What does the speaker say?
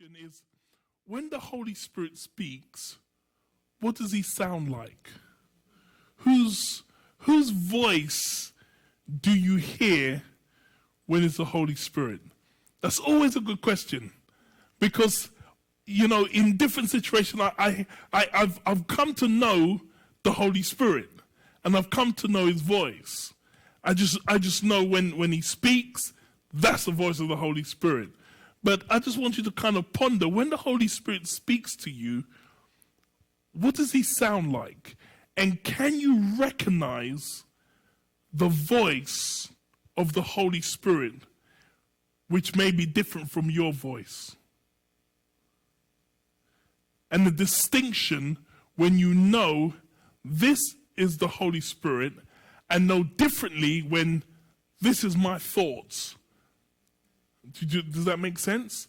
question is, when the Holy Spirit speaks, what does he sound like? Whose voice do you hear when it's the Holy Spirit? That's always a good question, because in different situations, I've come to know the Holy Spirit, and I've come to know His voice. I just know when He speaks, that's the voice of the Holy Spirit. But I just want you to kind of ponder, when the Holy Spirit speaks to you, what does He sound like? And can you recognize the voice of the Holy Spirit, which may be different from your voice? And the distinction when you know this is the Holy Spirit, and know differently when this is my thoughts. Does that make sense?